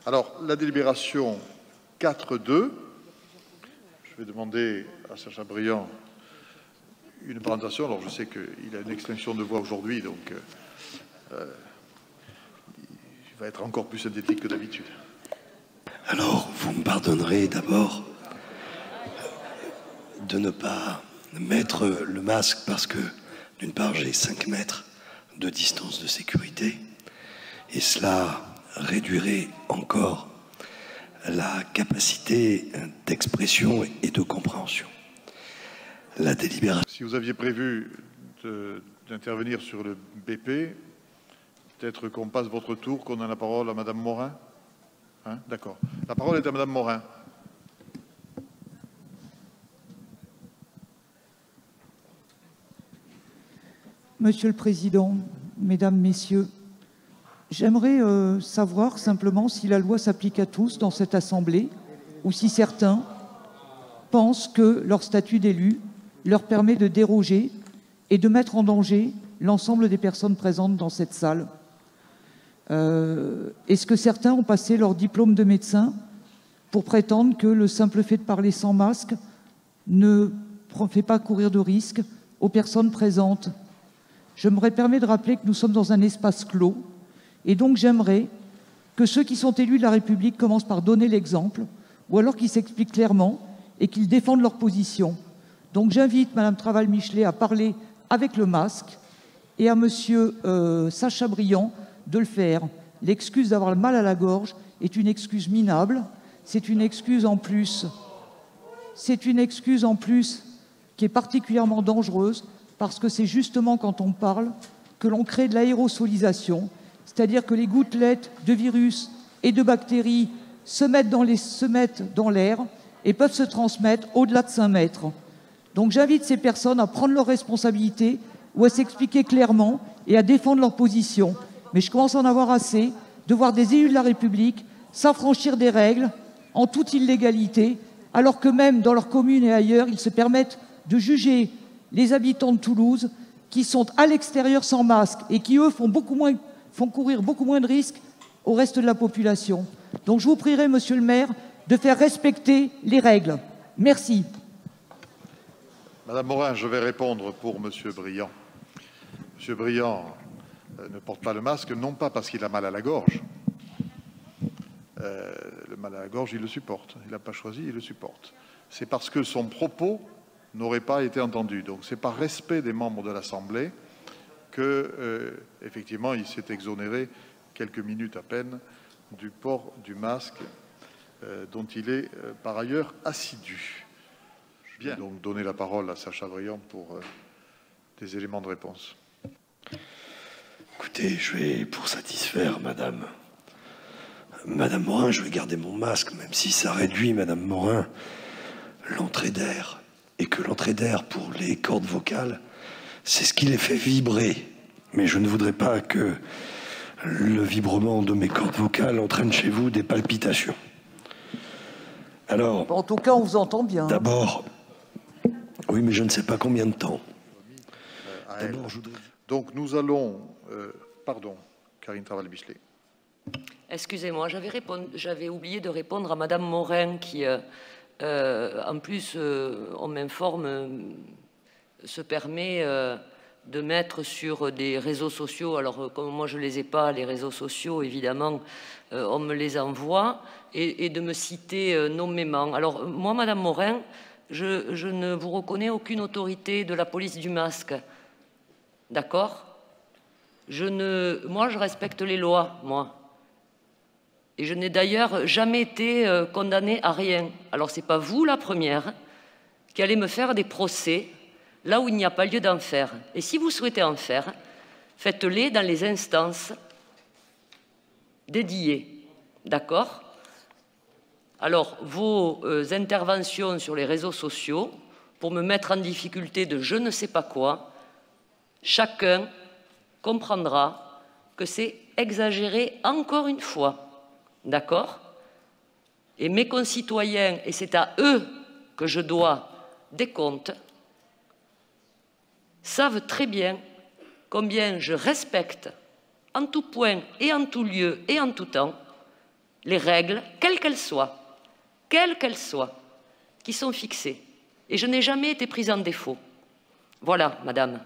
Alors, la délibération 4.2, je vais demander à Sacha Briand une présentation. Alors, je sais qu'il a une extinction de voix aujourd'hui, donc il va être encore plus synthétique que d'habitude. Alors, vous me pardonnerez d'abord de ne pas mettre le masque parce que, d'une part, j'ai 5 mètres de distance de sécurité et cela réduirait encore la capacité d'expression et de compréhension. La délibération. Si vous aviez prévu d'intervenir sur le BP, peut-être qu'on passe votre tour, qu'on a la parole à Madame Morin. Hein? D'accord. La parole est à Madame Morin. Monsieur le Président, Mesdames, Messieurs, j'aimerais savoir simplement si la loi s'applique à tous dans cette Assemblée ou si certains pensent que leur statut d'élu leur permet de déroger et de mettre en danger l'ensemble des personnes présentes dans cette salle. Est-ce que certains ont passé leur diplôme de médecin pour prétendre que le simple fait de parler sans masque ne fait pas courir de risque aux personnes présentes? Je me permets de rappeler que nous sommes dans un espace clos et donc j'aimerais que ceux qui sont élus de la République commencent par donner l'exemple ou alors qu'ils s'expliquent clairement et qu'ils défendent leur position. Donc j'invite Madame Travail-Michelet à parler avec le masque et à Monsieur Sacha Briand de le faire. L'excuse d'avoir le mal à la gorge est une excuse minable. C'est une excuse en plus. C'est une excuse en plus qui est particulièrement dangereuse parce que c'est justement quand on parle que l'on crée de l'aérosolisation, c'est-à-dire que les gouttelettes de virus et de bactéries se mettent dans l'air et peuvent se transmettre au-delà de 5 mètres. Donc j'invite ces personnes à prendre leurs responsabilités ou à s'expliquer clairement et à défendre leur position. Mais je commence à en avoir assez de voir des élus de la République s'affranchir des règles en toute illégalité, alors que même dans leur commune et ailleurs, ils se permettent de juger les habitants de Toulouse qui sont à l'extérieur sans masque et qui, eux, font courir beaucoup moins de risques au reste de la population. Donc je vous prierai, Monsieur le maire, de faire respecter les règles. Merci. Madame Morin, je vais répondre pour Monsieur Briand. Monsieur Briand ne porte pas le masque, non pas parce qu'il a mal à la gorge. Le mal à la gorge, il le supporte. Il n'a pas choisi, il le supporte. C'est parce que son propos n'aurait pas été entendu. Donc c'est par respect des membres de l'Assemblée que, effectivement, il s'est exonéré quelques minutes à peine du port du masque dont il est par ailleurs assidu. Bien. Donc donner la parole à Sacha Briand pour des éléments de réponse. Écoutez, je vais, pour satisfaire Madame Morin, je vais garder mon masque, même si ça réduit, Madame Morin, l'entrée d'air. Et que l'entrée d'air pour les cordes vocales, c'est ce qui les fait vibrer. Mais je ne voudrais pas que le vibrement de mes cordes vocales entraîne chez vous des palpitations. Alors, en tout cas, on vous entend bien. D'abord, oui, mais je ne sais pas combien de temps. Donc nous allons... pardon, Karine Travail-Michelet. Excusez-moi, j'avais oublié de répondre à Madame Morin qui, en plus, on m'informe, se permet de mettre sur des réseaux sociaux. Alors, comme moi je ne les ai pas, les réseaux sociaux, évidemment, on me les envoie, et de me citer nommément. Alors, moi, Madame Morin, je ne vous reconnais aucune autorité de la police du masque. D'accord? Moi, je respecte les lois, moi. Et je n'ai d'ailleurs jamais été condamnée à rien. Alors, ce n'est pas vous, la première, qui allez me faire des procès là où il n'y a pas lieu d'en faire. Et si vous souhaitez en faire, faites-les dans les instances dédiées. D'accord? Alors, vos interventions sur les réseaux sociaux, pour me mettre en difficulté de je ne sais pas quoi, chacun comprendra que c'est exagéré encore une fois. D'accord? Et mes concitoyens, et c'est à eux que je dois des comptes, savent très bien combien je respecte en tout point et en tout lieu et en tout temps les règles, quelles qu'elles soient, qui sont fixées. Et je n'ai jamais été prise en défaut. Voilà, madame.